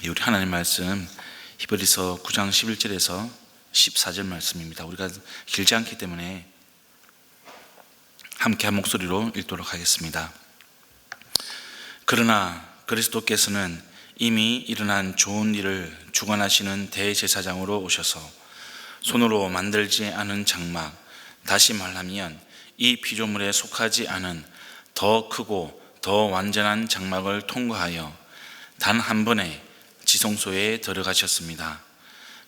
우리 하나님 말씀 히브리서 9장 11절에서 14절 말씀입니다. 우리가 길지 않기 때문에 함께 한 목소리로 읽도록 하겠습니다. 그러나 그리스도께서는 이미 일어난 좋은 일을 주관하시는 대제사장으로 오셔서 손으로 만들지 않은 장막, 다시 말하면 이 피조물에 속하지 않은 더 크고 더 완전한 장막을 통과하여 단 한 번에 지성소에 들어가셨습니다.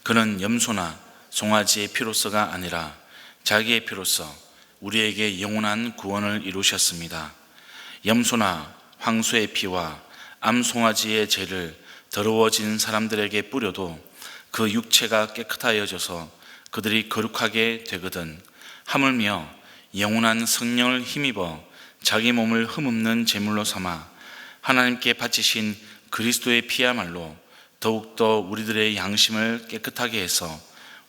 그는 염소나 송아지의 피로서가 아니라 자기의 피로서 우리에게 영원한 구원을 이루셨습니다. 염소나 황소의 피와 암송아지의 죄를 더러워진 사람들에게 뿌려도 그 육체가 깨끗하여져서 그들이 거룩하게 되거든 하물며 영원한 성령을 힘입어 자기 몸을 흠없는 제물로 삼아 하나님께 바치신 그리스도의 피야말로 더욱더 우리들의 양심을 깨끗하게 해서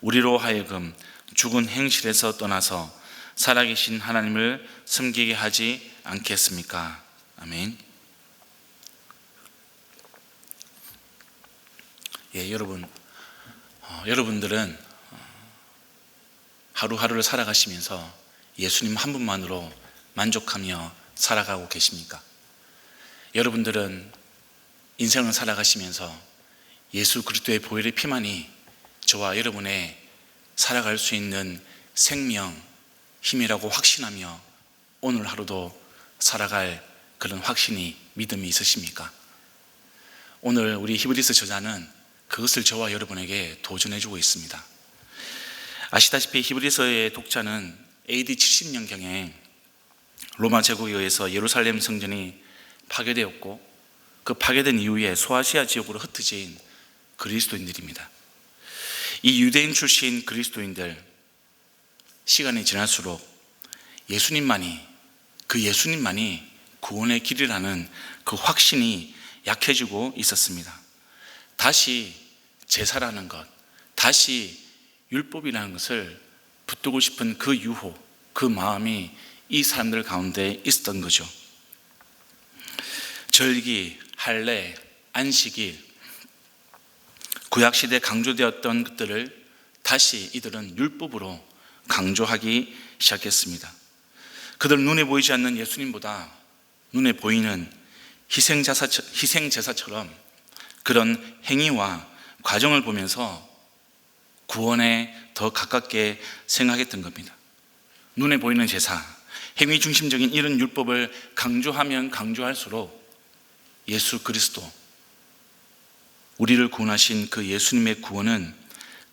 우리로 하여금 죽은 행실에서 떠나서 살아계신 하나님을 섬기게 하지 않겠습니까? 아멘. 여러분들은 하루하루를 살아가시면서 예수님 한 분만으로 만족하며 살아가고 계십니까? 여러분들은 인생을 살아가시면서 예수 그리스도의 보혈의 피만이 저와 여러분의 살아갈 수 있는 생명, 힘이라고 확신하며 오늘 하루도 살아갈 그런 확신이, 믿음이 있으십니까? 오늘 우리 히브리서 저자는 그것을 저와 여러분에게 도전해주고 있습니다. 아시다시피 히브리서의 독자는 AD 70년경에 로마 제국에 의해서 예루살렘 성전이 파괴되었고 그 파괴된 이후에 소아시아 지역으로 흩어진 그리스도인들입니다. 이 유대인 출신 그리스도인들, 시간이 지날수록 예수님만이 구원의 길이라는 그 확신이 약해지고 있었습니다. 다시 제사라는 것, 다시 율법이라는 것을 붙들고 싶은 그 유혹, 그 마음이 이 사람들 가운데 있었던 거죠. 절기, 할례, 안식일, 구약시대에 강조되었던 것들을 다시 이들은 율법으로 강조하기 시작했습니다. 그들 눈에 보이지 않는 예수님보다 눈에 보이는 희생제사처럼 그런 행위와 과정을 보면서 구원에 더 가깝게 생각했던 겁니다. 눈에 보이는 제사, 행위 중심적인 이런 율법을 강조하면 강조할수록 예수 그리스도, 우리를 구원하신 그 예수님의 구원은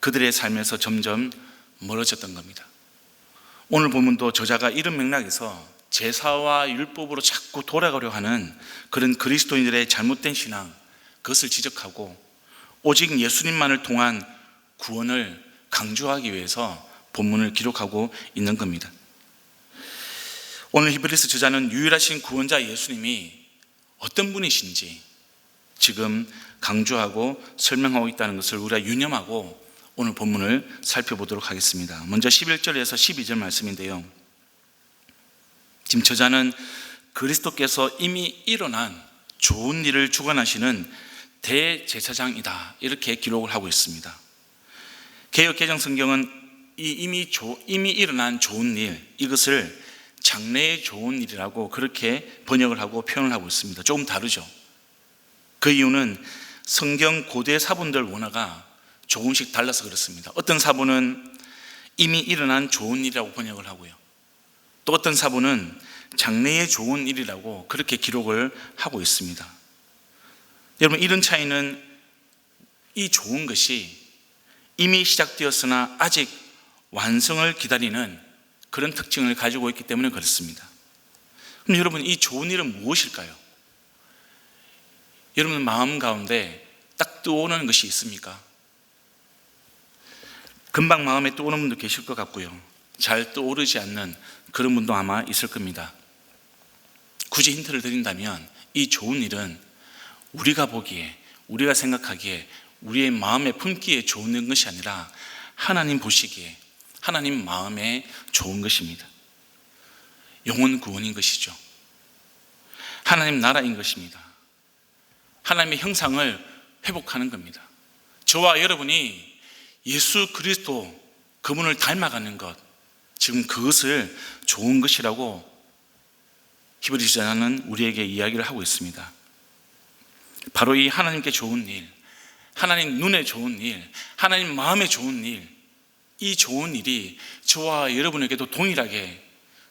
그들의 삶에서 점점 멀어졌던 겁니다. 오늘 본문도 저자가 이런 맥락에서 제사와 율법으로 자꾸 돌아가려 하는 그런 그리스도인들의 잘못된 신앙, 그것을 지적하고 오직 예수님만을 통한 구원을 강조하기 위해서 본문을 기록하고 있는 겁니다. 오늘 히브리서 저자는 유일하신 구원자 예수님이 어떤 분이신지 지금 강조하고 설명하고 있다는 것을 우리가 유념하고 오늘 본문을 살펴보도록 하겠습니다. 먼저 11절에서 12절 말씀인데요. 지금 저자는 그리스도께서 이미 일어난 좋은 일을 주관하시는 대제사장이다, 이렇게 기록을 하고 있습니다. 개역 개정 성경은 이미 일어난 좋은 일, 이것을 장래의 좋은 일이라고 그렇게 번역을 하고 표현을 하고 있습니다. 조금 다르죠. 그 이유는 성경 고대 사본들 원어가 조금씩 달라서 그렇습니다. 어떤 사본은 이미 일어난 좋은 일이라고 번역을 하고요, 또 어떤 사본은 장래의 좋은 일이라고 그렇게 기록을 하고 있습니다. 여러분, 이런 차이는 이 좋은 것이 이미 시작되었으나 아직 완성을 기다리는 그런 특징을 가지고 있기 때문에 그렇습니다. 그럼 여러분, 이 좋은 일은 무엇일까요? 여러분 마음 가운데 딱 떠오르는 것이 있습니까? 금방 마음에 떠오르는 분도 계실 것 같고요, 잘 떠오르지 않는 그런 분도 아마 있을 겁니다. 굳이 힌트를 드린다면 이 좋은 일은 우리가 보기에, 우리가 생각하기에, 우리의 마음에 품기에 좋은 것이 아니라 하나님 보시기에, 하나님 마음에 좋은 것입니다. 영혼 구원인 것이죠. 하나님 나라인 것입니다. 하나님의 형상을 회복하는 겁니다. 저와 여러분이 예수 그리스도 그분을 닮아가는 것, 지금 그것을 좋은 것이라고 히브리서는 우리에게 이야기를 하고 있습니다. 바로 이 하나님께 좋은 일, 하나님 눈에 좋은 일, 하나님 마음에 좋은 일, 이 좋은 일이 저와 여러분에게도 동일하게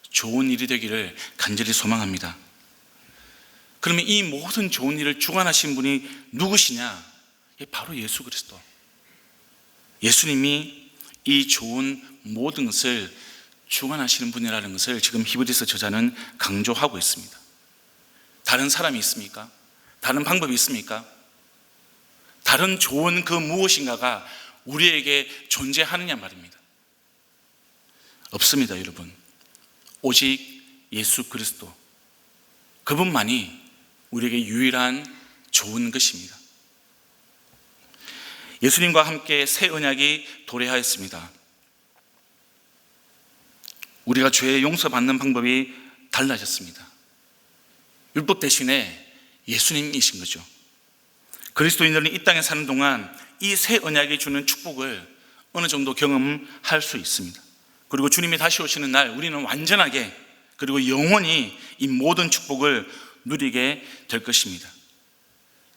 좋은 일이 되기를 간절히 소망합니다. 그러면 이 모든 좋은 일을 주관하신 분이 누구시냐? 바로 예수 그리스도. 예수님이 이 좋은 모든 것을 주관하시는 분이라는 것을 지금 히브리서 저자는 강조하고 있습니다. 다른 사람이 있습니까? 다른 방법이 있습니까? 다른 좋은 그 무엇인가가 우리에게 존재하느냐 말입니다. 없습니다, 여러분. 오직 예수 그리스도, 그분만이 우리에게 유일한 좋은 것입니다. 예수님과 함께 새 언약이 도래하였습니다. 우리가 죄의 용서받는 방법이 달라졌습니다. 율법 대신에 예수님이신 거죠. 그리스도인들은 이 땅에 사는 동안 이 새 언약이 주는 축복을 어느 정도 경험할 수 있습니다. 그리고 주님이 다시 오시는 날 우리는 완전하게 그리고 영원히 이 모든 축복을 누리게 될 것입니다.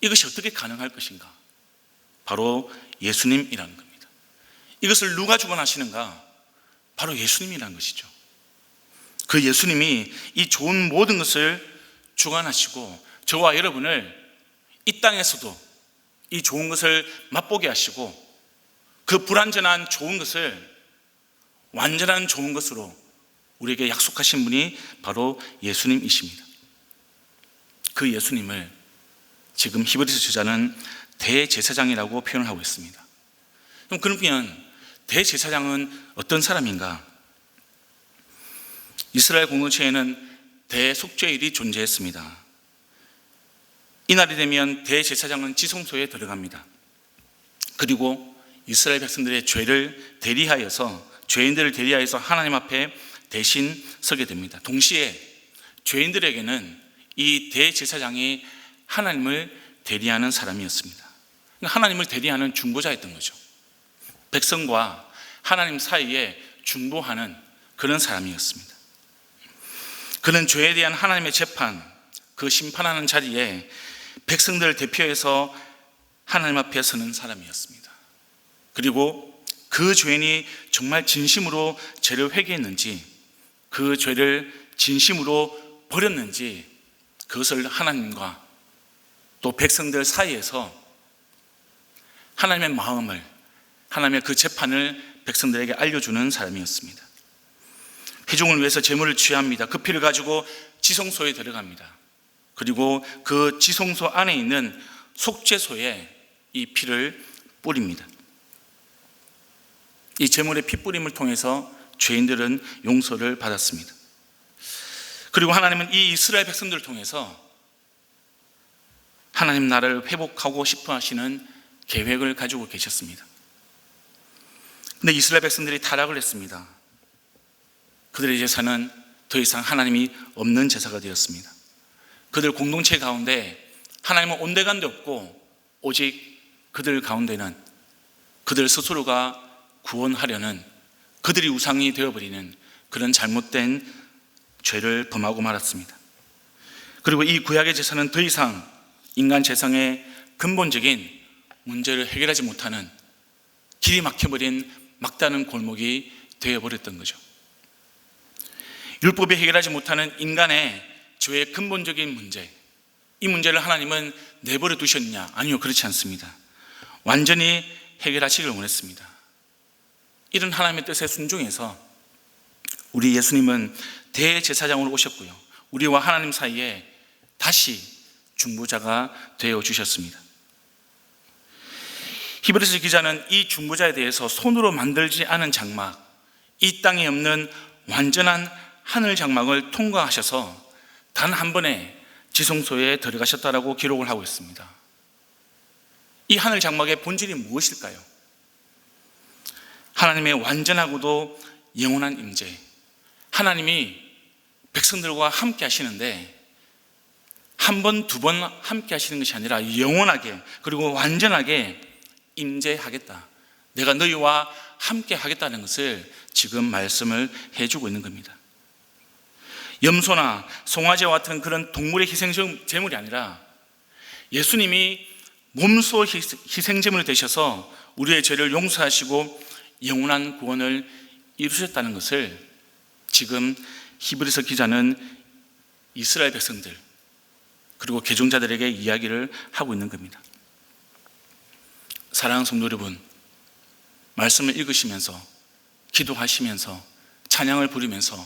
이것이 어떻게 가능할 것인가? 바로 예수님이라는 겁니다. 이것을 누가 주관하시는가? 바로 예수님이라는 것이죠. 그 예수님이 이 좋은 모든 것을 주관하시고 저와 여러분을 이 땅에서도 이 좋은 것을 맛보게 하시고 그 불완전한 좋은 것을 완전한 좋은 것으로 우리에게 약속하신 분이 바로 예수님이십니다. 그 예수님을 지금 히브리서 저자는 대제사장이라고 표현을 하고 있습니다. 그럼 그러면 대제사장은 어떤 사람인가? 이스라엘 공동체에는 대속죄일이 존재했습니다. 이날이 되면 대제사장은 지성소에 들어갑니다. 그리고 이스라엘 백성들의 죄인들을 대리하여서 하나님 앞에 대신 서게 됩니다. 동시에 죄인들에게는 이 대제사장이 하나님을 대리하는 사람이었습니다. 하나님을 대리하는 중보자였던 거죠. 백성과 하나님 사이에 중보하는 그런 사람이었습니다. 그는 죄에 대한 하나님의 재판, 그 심판하는 자리에 백성들을 대표해서 하나님 앞에 서는 사람이었습니다. 그리고 그 죄인이 정말 진심으로 죄를 회개했는지, 그 죄를 진심으로 버렸는지, 그것을 하나님과 또 백성들 사이에서 하나님의 마음을, 하나님의 그 재판을 백성들에게 알려주는 사람이었습니다. 회중을 위해서 제물을 취합니다. 그 피를 가지고 지성소에 들어갑니다. 그리고 그 지성소 안에 있는 속죄소에 이 피를 뿌립니다. 이 제물의 피 뿌림을 통해서 죄인들은 용서를 받았습니다. 그리고 하나님은 이 이스라엘 백성들을 통해서 하나님 나라를 회복하고 싶어 하시는 계획을 가지고 계셨습니다. 근데 이스라엘 백성들이 타락을 했습니다. 그들의 제사는 더 이상 하나님이 없는 제사가 되었습니다. 그들 공동체 가운데 하나님은 온데간데 없고 오직 그들 가운데는 그들 스스로가 구원하려는 그들이 우상이 되어버리는 그런 잘못된 죄를 범하고 말았습니다. 그리고 이 구약의 제사는 더 이상 인간 재성의 근본적인 문제를 해결하지 못하는 길이 막혀버린 막다른 골목이 되어버렸던 거죠. 율법이 해결하지 못하는 인간의 죄의 근본적인 문제, 이 문제를 하나님은 내버려 두셨느냐? 아니요, 그렇지 않습니다. 완전히 해결하시길 원했습니다. 이런 하나님의 뜻에 순종해서 우리 예수님은 대제사장으로 오셨고요, 우리와 하나님 사이에 다시 중보자가 되어 주셨습니다. 히브리서 기자는 이 중보자에 대해서 손으로 만들지 않은 장막, 이 땅에 없는 완전한 하늘 장막을 통과하셔서 단 한 번에 지성소에 들어가셨다라고 기록을 하고 있습니다. 이 하늘 장막의 본질이 무엇일까요? 하나님의 완전하고도 영원한 임재, 하나님이 백성들과 함께 하시는데 한 번, 두 번 함께 하시는 것이 아니라 영원하게 그리고 완전하게 임재하겠다. 내가 너희와 함께 하겠다는 것을 지금 말씀을 해주고 있는 겁니다. 염소나 송아지와 같은 그런 동물의 희생제물이 아니라 예수님이 몸소 희생제물이 되셔서 우리의 죄를 용서하시고 영원한 구원을 이루셨다는 것을 지금 히브리서 기자는 이스라엘 백성들 그리고 개종자들에게 이야기를 하고 있는 겁니다. 사랑하는 성도 여러분, 말씀을 읽으시면서 기도하시면서 찬양을 부르면서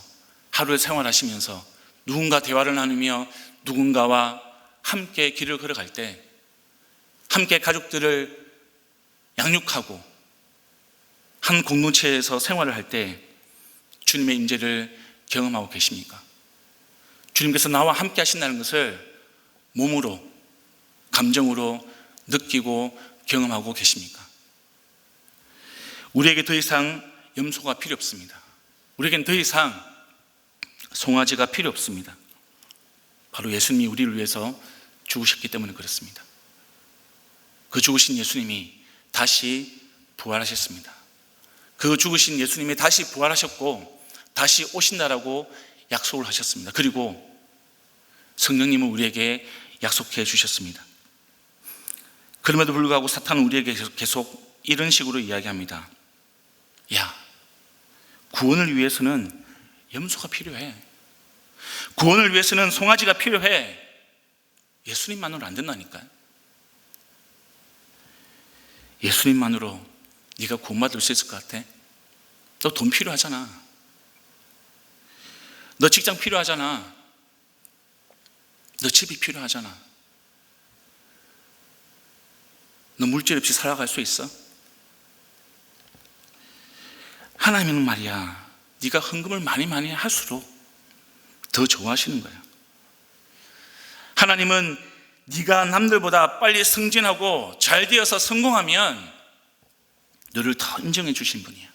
하루를 생활하시면서 누군가 대화를 나누며 누군가와 함께 길을 걸어갈 때 함께 가족들을 양육하고 한 공동체에서 생활을 할 때 주님의 임재를 경험하고 계십니까? 주님께서 나와 함께 하신다는 것을 몸으로, 감정으로 느끼고 경험하고 계십니까? 우리에게 더 이상 염소가 필요 없습니다. 우리에겐 더 이상 송아지가 필요 없습니다. 바로 예수님이 우리를 위해서 죽으셨기 때문에 그렇습니다. 그 죽으신 예수님이 다시 부활하셨습니다. 그 죽으신 예수님이 다시 부활하셨고 다시 오신다라고 약속을 하셨습니다. 그리고 성령님은 우리에게 약속해 주셨습니다. 그럼에도 불구하고 사탄은 우리에게 계속 이런 식으로 이야기합니다. 야, 구원을 위해서는 염소가 필요해. 구원을 위해서는 송아지가 필요해. 예수님만으로 안 된다니까요. 예수님만으로 네가 구원받을 수 있을 것 같아? 너 돈 필요하잖아. 너 직장 필요하잖아. 너 집이 필요하잖아. 너 물질 없이 살아갈 수 있어? 하나님은 말이야, 네가 헌금을 많이 할수록 더 좋아하시는 거야. 하나님은 네가 남들보다 빨리 승진하고 잘 되어서 성공하면 너를 더 인정해 주신 분이야.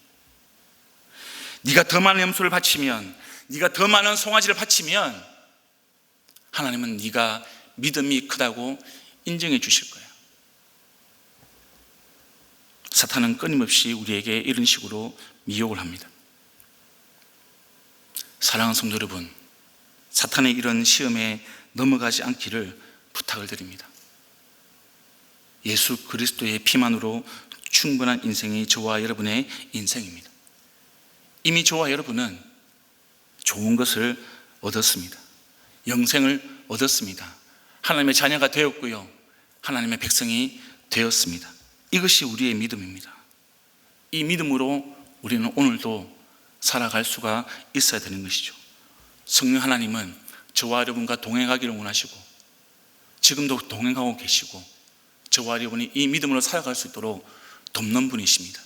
네가 더 많은 염소를 바치면, 네가 더 많은 송아지를 바치면 하나님은 네가 믿음이 크다고 인정해 주실 거야. 사탄은 끊임없이 우리에게 이런 식으로 미혹을 합니다. 사랑하는 성도 여러분, 사탄의 이런 시험에 넘어가지 않기를 부탁을 드립니다. 예수 그리스도의 피만으로 충분한 인생이 저와 여러분의 인생입니다. 이미 저와 여러분은 좋은 것을 얻었습니다. 영생을 얻었습니다. 하나님의 자녀가 되었고요, 하나님의 백성이 되었습니다. 이것이 우리의 믿음입니다. 이 믿음으로 우리는 오늘도 살아갈 수가 있어야 되는 것이죠. 성령 하나님은 저와 여러분과 동행하기를 원하시고 지금도 동행하고 계시고 저와 여러분이 이 믿음으로 살아갈 수 있도록 돕는 분이십니다.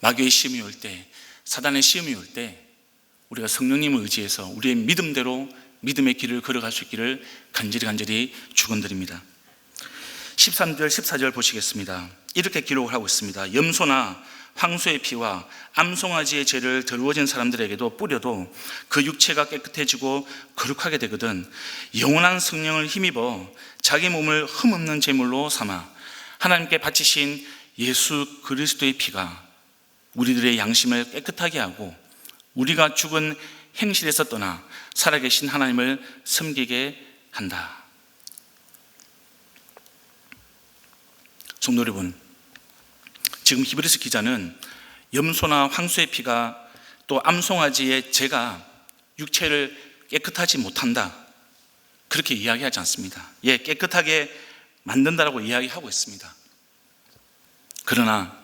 마귀의 시험이 올 때, 사단의 시험이 올 때 우리가 성령님을 의지해서 우리의 믿음대로 믿음의 길을 걸어갈 수 있기를 간절히 축원드립니다. 13절 14절 보시겠습니다. 이렇게 기록을 하고 있습니다. 염소나 황소의 피와 암송아지의 죄를 더러워진 사람들에게도 뿌려도 그 육체가 깨끗해지고 거룩하게 되거든 영원한 성령을 힘입어 자기 몸을 흠없는 제물로 삼아 하나님께 바치신 예수 그리스도의 피가 우리들의 양심을 깨끗하게 하고 우리가 죽은 행실에서 떠나 살아계신 하나님을 섬기게 한다. 성도 여러분, 지금 히브리서 기자는 염소나 황소의 피가 또 암송아지의 죄가 육체를 깨끗하지 못한다, 그렇게 이야기하지 않습니다. 예, 깨끗하게 만든다라고 이야기하고 있습니다. 그러나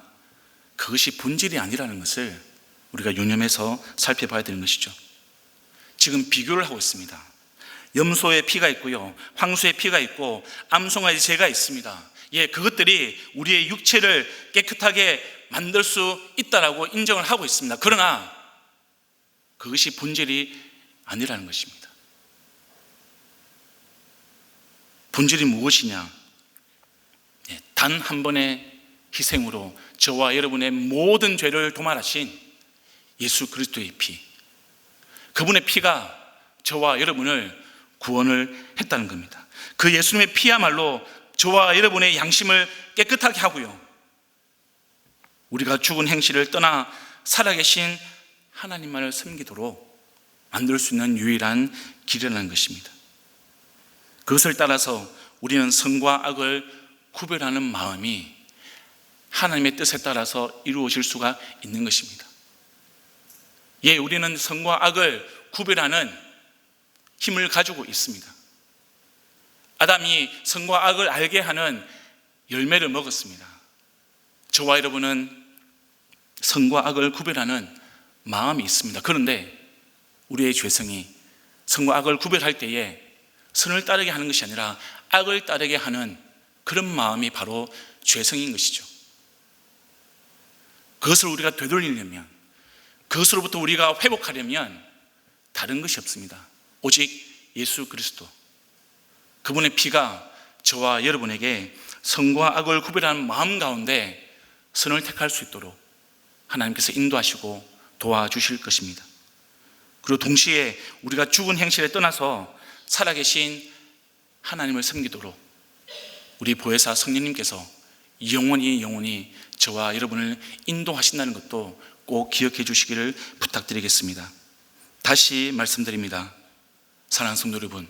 그것이 본질이 아니라는 것을 우리가 유념해서 살펴봐야 되는 것이죠. 지금 비교를 하고 있습니다. 염소의 피가 있고요, 황소의 피가 있고 암송아지 죄가 있습니다. 예, 그것들이 우리의 육체를 깨끗하게 만들 수 있다라고 인정을 하고 있습니다. 그러나 그것이 본질이 아니라는 것입니다. 본질이 무엇이냐? 예, 단 한 번의 희생으로 저와 여러분의 모든 죄를 도말하신 예수 그리스도의 피, 그분의 피가 저와 여러분을 구원을 했다는 겁니다. 그 예수님의 피야말로 저와 여러분의 양심을 깨끗하게 하고요, 우리가 죽은 행실을 떠나 살아계신 하나님만을 섬기도록 만들 수 있는 유일한 길이라는 것입니다. 그것을 따라서 우리는 선과 악을 구별하는 마음이 하나님의 뜻에 따라서 이루어질 수가 있는 것입니다. 예, 우리는 선과 악을 구별하는 힘을 가지고 있습니다. 아담이 선과 악을 알게 하는 열매를 먹었습니다. 저와 여러분은 선과 악을 구별하는 마음이 있습니다. 그런데 우리의 죄성이 선과 악을 구별할 때에 선을 따르게 하는 것이 아니라 악을 따르게 하는 그런 마음이 바로 죄성인 것이죠. 그것을 우리가 되돌리려면, 그것으로부터 우리가 회복하려면 다른 것이 없습니다. 오직 예수 그리스도, 그분의 피가 저와 여러분에게 선과 악을 구별하는 마음 가운데 선을 택할 수 있도록 하나님께서 인도하시고 도와주실 것입니다. 그리고 동시에 우리가 죽은 행실에 떠나서 살아계신 하나님을 섬기도록 우리 보혜사 성령님께서 영원히 저와 여러분을 인도하신다는 것도 꼭 기억해 주시기를 부탁드리겠습니다. 다시 말씀드립니다. 사랑하는 성도 여러분,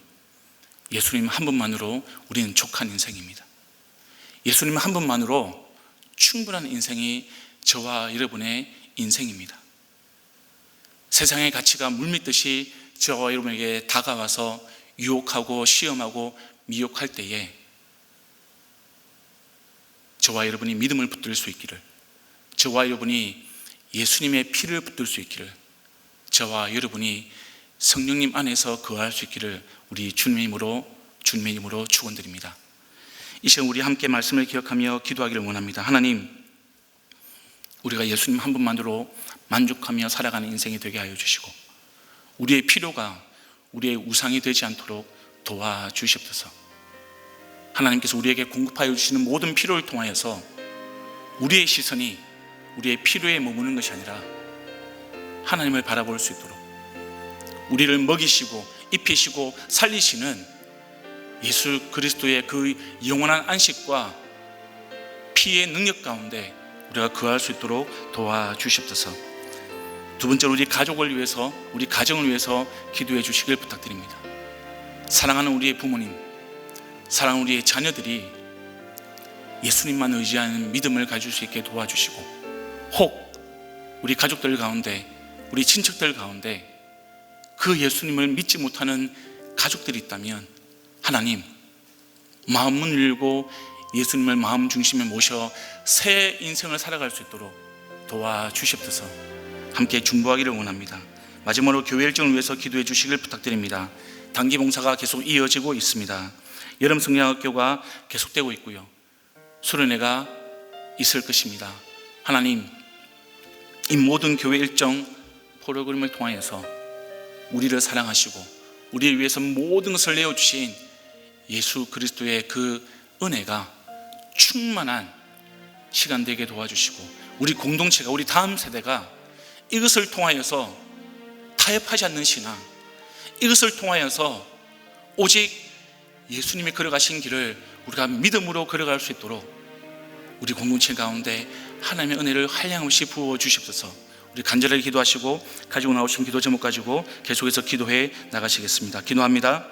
예수님 한 분만으로 우리는 족한 인생입니다. 예수님 한 분만으로 충분한 인생이 저와 여러분의 인생입니다. 세상의 가치가 물밀듯이 저와 여러분에게 다가와서 유혹하고 시험하고 미혹할 때에 저와 여러분이 믿음을 붙들 수 있기를, 저와 여러분이 예수님의 피를 붙들 수 있기를, 저와 여러분이 성령님 안에서 거할 수 있기를 우리 주님의 이름으로 축원드립니다. 이 시간 우리 함께 말씀을 기억하며 기도하기를 원합니다. 하나님, 우리가 예수님 한 분만으로 만족하며 살아가는 인생이 되게 하여 주시고, 우리의 필요가 우리의 우상이 되지 않도록 도와주시옵소서. 하나님께서 우리에게 공급하여 주시는 모든 필요를 통하여서 우리의 시선이 우리의 필요에 머무는 것이 아니라 하나님을 바라볼 수 있도록, 우리를 먹이시고 입히시고 살리시는 예수 그리스도의 그 영원한 안식과 피의 능력 가운데 우리가 거할 수 있도록 도와주시옵소서. 두 번째로 우리 가족을 위해서, 우리 가정을 위해서 기도해 주시길 부탁드립니다. 사랑하는 우리의 부모님, 사랑하는 우리의 자녀들이 예수님만 의지하는 믿음을 가질 수 있게 도와주시고, 혹 우리 가족들 가운데, 우리 친척들 가운데 그 예수님을 믿지 못하는 가족들이 있다면 하나님, 마음을 열고 예수님을 마음 중심에 모셔 새 인생을 살아갈 수 있도록 도와주시옵소서. 함께 중보하기를 원합니다. 마지막으로 교회 일정을 위해서 기도해 주시길 부탁드립니다. 단기 봉사가 계속 이어지고 있습니다. 여름 성령학교가 계속되고 있고요, 수련회가 있을 것입니다. 하나님, 이 모든 교회 일정 프로그램을 통하여서 우리를 사랑하시고 우리를 위해서 모든 것을 내어주신 예수 그리스도의 그 은혜가 충만한 시간 되게 도와주시고, 우리 공동체가, 우리 다음 세대가 이것을 통하여서 타협하지 않는 신앙, 이것을 통하여서 오직 예수님이 걸어가신 길을 우리가 믿음으로 걸어갈 수 있도록 우리 공동체 가운데 하나님의 은혜를 한량없이 부어 주시옵소서. 우리 간절하게 기도하시고 가지고 나오신 기도 제목 가지고 계속해서 기도해 나가시겠습니다. 기도합니다.